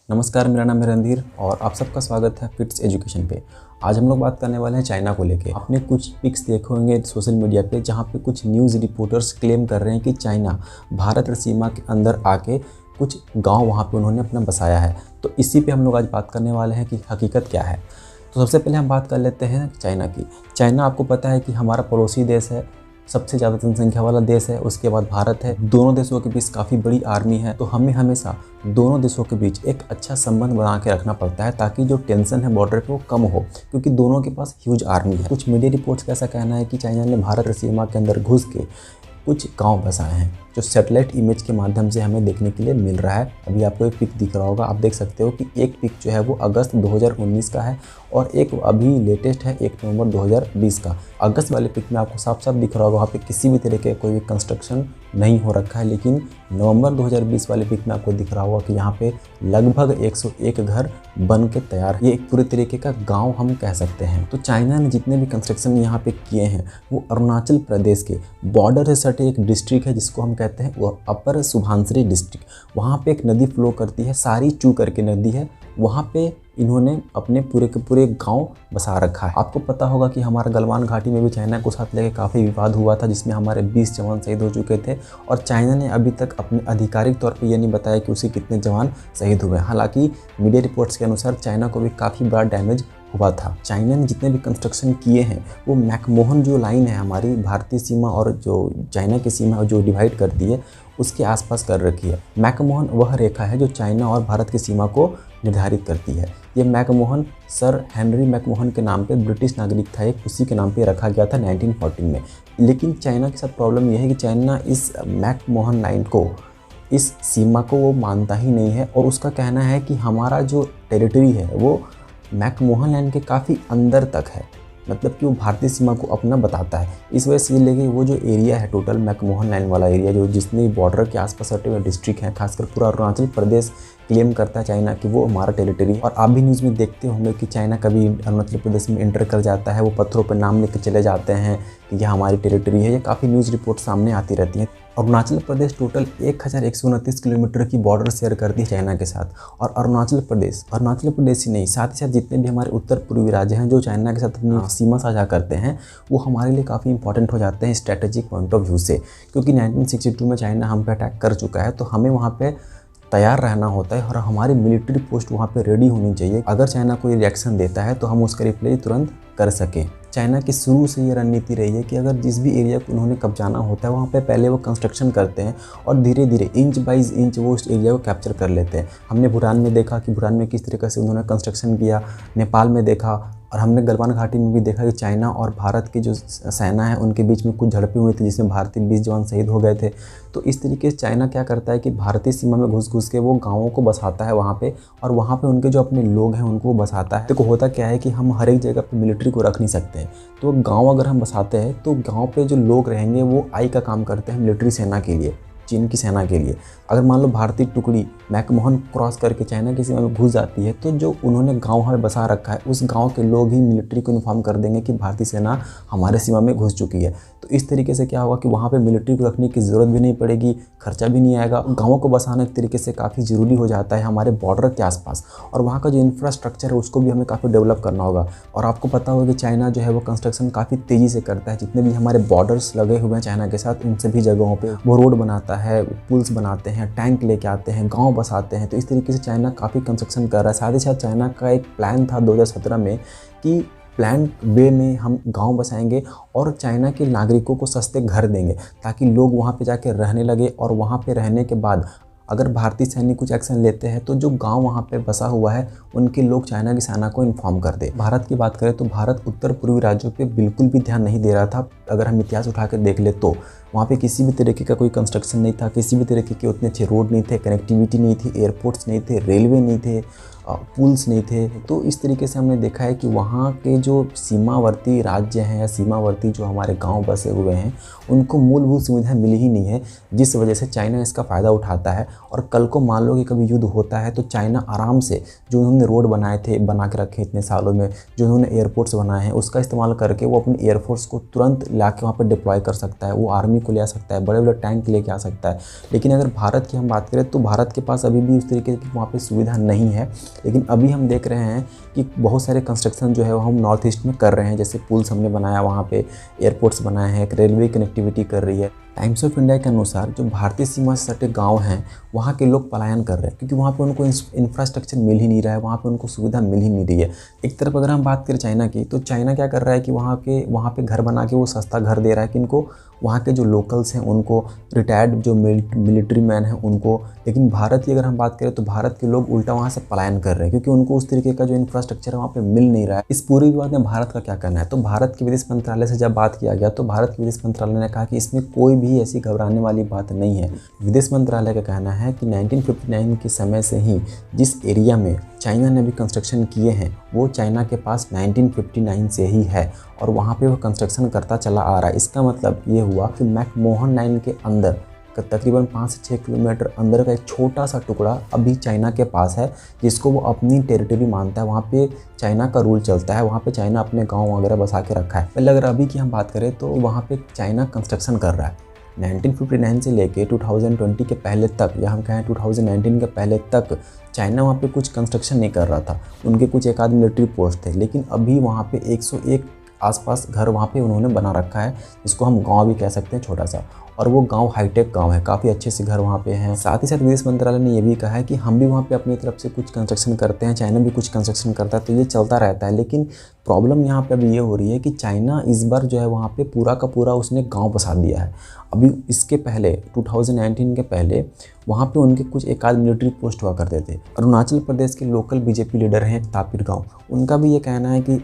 नमस्कार, मेरा नाम है रणधीर और आप सबका स्वागत है फिट्स एजुकेशन पे। आज हम लोग बात करने वाले हैं चाइना को लेके। आपने कुछ पिक्स देखे होंगे सोशल मीडिया पे जहाँ पे कुछ न्यूज़ रिपोर्टर्स क्लेम कर रहे हैं कि चाइना भारत सीमा के अंदर आके कुछ गांव वहाँ पे उन्होंने अपना बसाया है। तो इसी पे हम लोग आज बात करने वाले हैं कि हकीकत क्या है। तो सबसे पहले हम बात कर लेते हैं चाइना की। चाइना आपको पता है कि हमारा पड़ोसी देश है, सबसे ज़्यादा जनसंख्या वाला देश है, उसके बाद भारत है। दोनों देशों के बीच काफ़ी बड़ी आर्मी है, तो हमें हमेशा दोनों देशों के बीच एक अच्छा संबंध बना के रखना पड़ता है ताकि जो टेंशन है बॉर्डर पे वो कम हो, क्योंकि दोनों के पास ह्यूज आर्मी है। कुछ मीडिया रिपोर्ट्स का ऐसा कहना है कि चाइना ने भारत सीमा के अंदर घुस के कुछ गांव बसाए हैं, जो सैटेलाइट इमेज के माध्यम से हमें देखने के लिए मिल रहा है। अभी आपको एक पिक दिख रहा होगा, आप देख सकते हो कि एक पिक जो है वो अगस्त 2019 का है और एक अभी लेटेस्ट है 1 नवंबर 2020 का। अगस्त वाले पिक में आपको साफ साफ दिख रहा होगा वहाँ पे किसी भी तरह के कोई भी कंस्ट्रक्शन नहीं हो रखा है, लेकिन नवंबर 2020 वाले पिक में आपको दिख रहा होगा कि यहाँ पे लगभग 101 घर बन के तैयार है। ये एक पूरे तरीके का गांव हम कह सकते हैं। तो चाइना ने जितने भी कंस्ट्रक्शन यहाँ पे किए हैं वो अरुणाचल प्रदेश के बॉर्डर से सटे एक डिस्ट्रिक्ट है जिसको हम कहते हैं वो अपर सुबनसिरी डिस्ट्रिक्ट। वहाँ पे एक नदी फ्लो करती है, सारी चू करके नदी है, वहाँ पे इन्होंने अपने पूरे के पूरे गांव बसा रखा है। आपको पता होगा कि हमारा गलवान घाटी में भी चाइना को साथ लेकर काफ़ी विवाद हुआ था, जिसमें हमारे 20 जवान शहीद हो चुके थे और चाइना ने अभी तक अपने आधिकारिक तौर पे ये नहीं बताया कि उसे कितने जवान शहीद हुए। हालांकि मीडिया रिपोर्ट्स के अनुसार चाइना को भी काफ़ी बड़ा डैमेज हुआ था। चाइना ने जितने भी कंस्ट्रक्शन किए हैं वो मैकमोहन जो लाइन है हमारी भारतीय सीमा और जो चाइना की सीमा जो डिवाइड करती है उसके आसपास कर रखी है। मैकमोहन वह रेखा है जो चाइना और भारत की सीमा को निर्धारित करती है। ये मैकमोहन सर हेनरी मैकमोहन के नाम पे ब्रिटिश नागरिक था, एक उसी के नाम पे रखा गया था 1914 में। लेकिन चाइना के साथ प्रॉब्लम यह है कि चाइना इस मैकमोहन लाइन को, इस सीमा को वो मानता ही नहीं है और उसका कहना है कि हमारा जो टेरिटरी है वो मैकमोहन लाइन के काफ़ी अंदर तक है, मतलब कि वो भारतीय सीमा को अपना बताता है। इस वजह से ये लेके वो जो एरिया है टोटल मैकमोहन लाइन वाला एरिया जो जितने बॉर्डर के आसपास सटे हुए डिस्ट्रिक्ट हैं, खासकर पूरा अरुणाचल प्रदेश क्लेम करता है चाइना कि वो हमारा टेरिटरी। और आप भी न्यूज़ में देखते होंगे कि चाइना कभी अरुणाचल प्रदेश में एंटर कर जाता है, वो पत्थरों पर नाम लिख के चले जाते हैं कि यह हमारी टेरिटरी है। ये काफ़ी न्यूज़ रिपोर्ट सामने आती रहती हैं। अरुणाचल प्रदेश टोटल 1129 किलोमीटर की बॉर्डर शेयर करती है चाइना के साथ। और अरुणाचल प्रदेश ही नहीं, साथ ही साथ जितने भी हमारे उत्तर पूर्वी राज्य हैं जो चाइना के साथ अपनी सीमा साझा करते हैं वो हमारे लिए काफ़ी इंपॉर्टेंट हो जाते हैं स्ट्रेटेजिक पॉइंट ऑफ व्यू से, क्योंकि 1962 में चाइना हम पे अटैक कर चुका है, तो हमें वहाँ पे तैयार रहना होता है और हमारी मिलिट्री पोस्ट वहाँ पे रेडी होनी चाहिए। अगर चाइना कोई रिएक्शन देता है तो हम उसका रिप्लाई तुरंत कर सकें। चाइना की शुरू से ये रणनीति रही है कि अगर जिस भी एरिया को उन्होंने कब्जाना होता है वहाँ पे पहले वो कंस्ट्रक्शन करते हैं और धीरे धीरे इंच बाइज इंच वो उस एरिया को कैप्चर कर लेते हैं। हमने भूटान में देखा कि भूटान में किस तरीके से उन्होंने कंस्ट्रक्शन किया, नेपाल में देखा, और हमने गलवान घाटी में भी देखा कि चाइना और भारत की जो सेना है उनके बीच में कुछ झड़पें हुई थी जिसमें भारतीय 20 जवान शहीद हो गए थे। तो इस तरीके से चाइना क्या करता है कि भारतीय सीमा में घुस के वो गाँवों को बसाता है वहाँ पे, और वहाँ पे उनके जो अपने लोग हैं उनको वो बसाता है। तो होता क्या है कि हम हर एक जगह पे मिलिट्री को रख नहीं सकते हैं, तो गाँव अगर हम बसाते हैं तो गाँव पे जो लोग रहेंगे वो आई का काम करते हैं मिलिट्री सेना के लिए, चीन की सेना के लिए। अगर मान लो भारतीय टुकड़ी मैकमोहन क्रॉस करके चाइना की सीमा में घुस जाती है तो जो उन्होंने गांव हमें बसा रखा है उस गांव के लोग ही मिलिट्री को इन्फॉर्म कर देंगे कि भारतीय सेना हमारे सीमा में घुस चुकी है। तो इस तरीके से क्या होगा कि वहाँ पे मिलिट्री को रखने की ज़रूरत भी नहीं पड़ेगी, खर्चा भी नहीं आएगा। गाँवों को बसाना एक तरीके से काफ़ी ज़रूरी हो जाता है हमारे बॉर्डर के आसपास, और वहाँ का जो इंफ्रास्ट्रक्चर है उसको भी हमें काफ़ी डेवलप करना होगा। और आपको पता होगा कि चाइना जो है वो कंस्ट्रक्शन काफ़ी तेज़ी से करता है। जितने भी हमारे बॉर्डर्स लगे हुए हैं चाइना के साथ उन सभी जगहों पर वो रोड बनाता है, पुल्स बनाते हैं, टैंक लेके आते हैं, गांव बसाते हैं। तो इस तरीके से चाइना काफ़ी कंस्ट्रक्शन कर रहा है। साथ ही साथ चाइना का एक प्लान था 2017 में कि प्लान वे में हम गांव बसाएंगे और चाइना के नागरिकों को सस्ते घर देंगे ताकि लोग वहां पे जाके रहने लगे, और वहां पे रहने के बाद अगर भारतीय सैनिक कुछ एक्शन लेते हैं तो जो गांव वहां पे बसा हुआ है उनके लोग चाइना की सेना को इन्फॉर्म कर दे। भारत की बात करें तो भारत उत्तर पूर्वी राज्यों पे बिल्कुल भी ध्यान नहीं दे रहा था। अगर हम इतिहास उठा कर देख ले तो वहाँ पे किसी भी तरीके का कोई कंस्ट्रक्शन नहीं था, किसी भी तरीके के उतने अच्छे रोड नहीं थे, कनेक्टिविटी नहीं थी, एयरपोर्ट्स नहीं थे, रेलवे नहीं थे, पुल्स नहीं थे। तो इस तरीके से हमने देखा है कि वहाँ के जो सीमावर्ती राज्य हैं या सीमावर्ती जो हमारे गांव बसे हुए हैं उनको मूलभूत सुविधाएं मिली ही नहीं है, जिस वजह से चाइना इसका फ़ायदा उठाता है। और कल को मान लो कि कभी युद्ध होता है तो चाइना आराम से जो उन्होंने रोड बनाए थे, बना के रखे इतने सालों में, जो उन्होंने एयरपोर्ट्स बनाए हैं, उसका इस्तेमाल करके वो अपनी एयरफोर्स को तुरंत ला के वहाँ पर डिप्लॉय कर सकता है, वो आर्मी को ले आ सकता है, बड़े बड़े टैंक लेके आ सकता है। लेकिन अगर भारत की हम बात करें तो भारत के पास अभी भी उस तरीके की वहाँ पर सुविधा नहीं है। लेकिन अभी हम देख रहे हैं कि बहुत सारे कंस्ट्रक्शन जो है वो हम नॉर्थ ईस्ट में कर रहे हैं, जैसे पुल्स हमने बनाया, वहाँ पे एयरपोर्ट्स बनाए हैं, एक रेलवे कनेक्टिविटी कर रही है। टाइम्स ऑफ इंडिया के अनुसार जो भारतीय सीमा से सटे गांव हैं वहाँ के लोग पलायन कर रहे हैं, क्योंकि वहाँ पे उनको इंफ्रास्ट्रक्चर मिल ही नहीं रहा है, वहाँ पे उनको सुविधा मिल ही नहीं रही है। एक तरफ अगर हम बात करें चाइना की, तो चाइना क्या कर रहा है कि वहाँ पे घर बना के वो सस्ता घर दे रहा है किनको, वहाँ के जो लोकल्स हैं उनको, रिटायर्ड जो मिलिट्री मैन हैं उनको। लेकिन भारत की अगर हम बात करें तो भारत के लोग उल्टा वहाँ से पलायन कर रहे हैं, क्योंकि उनको उस तरीके का जो इंफ्रास्ट्रक्चर है वहाँ पे मिल नहीं रहा है। इस पूरी विवाद में भारत का क्या कहना है? तो भारत के विदेश मंत्रालय से जब बात किया गया तो भारत के विदेश मंत्रालय ने कहा कि इसमें कोई भी ऐसी घबराने वाली बात नहीं है। विदेश मंत्रालय का कहना है कि 1959 के समय से ही जिस एरिया में चाइना ने भी कंस्ट्रक्शन किए हैं वो चाइना के पास 1959 से ही है और वहाँ पे वो कंस्ट्रक्शन करता चला आ रहा है। इसका मतलब ये हुआ कि मैकमोहन लाइन के अंदर तकरीबन 5 से 6 किलोमीटर अंदर का एक छोटा सा टुकड़ा अभी चाइना के पास है, जिसको वो अपनी टेरिटरी मानता है। वहाँ पे चाइना का रूल चलता है, वहाँ पे चाइना अपने गांव वगैरह बसा के रखा है। पहले अगर अभी की हम बात करें तो वहाँ पे चाइना कंस्ट्रक्शन कर रहा है। 1959 से लेके 2020 के पहले तक, या हम कहें 2019 के पहले तक चाइना वहाँ पे कुछ कंस्ट्रक्शन नहीं कर रहा था। उनके कुछ एक आध मिलिट्री पोस्ट थे, लेकिन अभी वहाँ पे 101 आसपास घर वहाँ पे उन्होंने बना रखा है, जिसको हम गांव भी कह सकते हैं छोटा सा। और वो गांव हाईटेक गांव है, काफ़ी अच्छे से घर वहाँ पे हैं। साथ ही साथ विदेश मंत्रालय ने ये भी कहा है कि हम भी वहाँ पे अपनी तरफ से कुछ कंस्ट्रक्शन करते हैं, चाइना भी कुछ कंस्ट्रक्शन करता है, तो ये चलता रहता है। लेकिन प्रॉब्लम यहाँ पे अभी ये हो रही है कि चाइना इस बार जो है वहाँ पे पूरा का पूरा उसने गाँव बसा दिया है। अभी इसके पहले 2019 के पहले वहाँ पे उनके कुछ एक आध मिलिट्री पोस्ट हुआ करते थे। अरुणाचल प्रदेश के लोकल बीजेपी लीडर हैं तापिर गाँव, उनका भी ये कहना है कि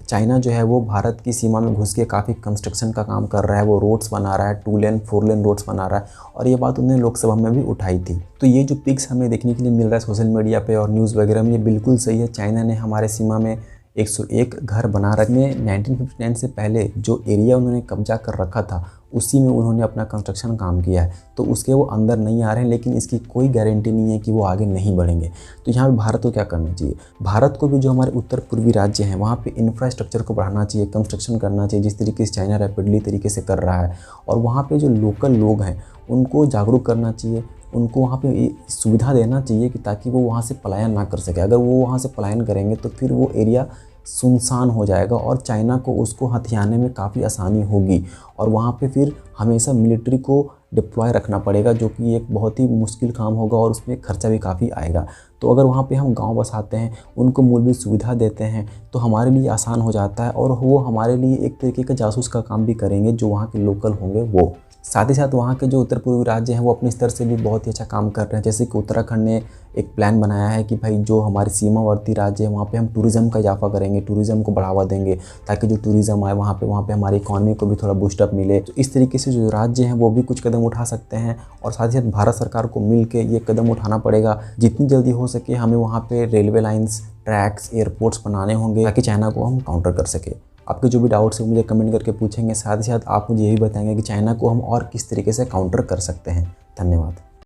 चाइना जो है वो भारत की सीमा में घुस के काफ़ी कंस्ट्रक्शन का काम कर रहा है, वो रोड्स बना रहा है, 2 लेन 4 लेन रोड्स बना रहा है। और ये बात उन्होंने लोकसभा में भी उठाई थी। तो ये जो पिक्स हमें देखने के लिए मिल रहा है सोशल मीडिया पे और न्यूज़ वगैरह में, ये बिल्कुल सही है। चाइना ने हमारे सीमा में 101 घर बना रखे। 1959 से पहले जो एरिया उन्होंने कब्जा कर रखा था उसी में उन्होंने अपना कंस्ट्रक्शन काम किया है, तो उसके वो अंदर नहीं आ रहे हैं। लेकिन इसकी कोई गारंटी नहीं है कि वो आगे नहीं बढ़ेंगे। तो यहाँ पे भारत को क्या करना चाहिए? भारत को भी जो हमारे उत्तर पूर्वी राज्य हैं वहाँ पे इंफ्रास्ट्रक्चर को बढ़ाना चाहिए, कंस्ट्रक्शन करना चाहिए, जिस तरीके से चाइना रैपिडली तरीके से कर रहा है। और वहाँ पे जो लोकल लोग हैं उनको जागरूक करना चाहिए, उनको वहाँ पे सुविधा देना चाहिए कि ताकि वो वहाँ से पलायन ना कर सके। अगर वो वहाँ से पलायन करेंगे तो फिर वो एरिया सुनसान हो जाएगा और चाइना को उसको हथियाने में काफ़ी आसानी होगी। और वहाँ पे फिर हमेशा मिलिट्री को डिप्लॉय रखना पड़ेगा, जो कि एक बहुत ही मुश्किल काम होगा और उसमें खर्चा भी काफ़ी आएगा। तो अगर वहाँ पे हम गांव बसाते हैं, उनको मूलभूत सुविधा देते हैं, तो हमारे लिए आसान हो जाता है और वो हमारे लिए एक तरीके का जासूस का काम भी करेंगे जो वहाँ के लोकल होंगे वो। साथ ही साथ वहाँ के जो उत्तर पूर्वी राज्य हैं वो अपने स्तर से भी बहुत ही अच्छा काम कर रहे हैं। जैसे कि उत्तराखंड ने एक प्लान बनाया है कि भाई जो हमारे सीमावर्ती राज्य है वहाँ पे हम टूरिज़्म का इजाफा करेंगे, टूरिज़्म को बढ़ावा देंगे, ताकि जो टूरिज़्म आए वहाँ पे हमारी इकॉनमी को भी थोड़ा बूस्टअप मिले। तो इस तरीके से जो राज्य हैं वो भी कुछ कदम उठा सकते हैं और साथ ही साथ भारत सरकार को मिल के ये कदम उठाना पड़ेगा। जितनी जल्दी हो सके हमें वहाँ पर रेलवे लाइन्स, ट्रैक्स, एयरपोर्ट्स बनाने होंगे ताकि चाइना को हम काउंटर कर सके। आपके जो भी डाउट्स हैं मुझे कमेंट करके पूछेंगे। साथ ही साथ आप मुझे यही बताएंगे कि चाइना को हम और किस तरीके से काउंटर कर सकते हैं। धन्यवाद।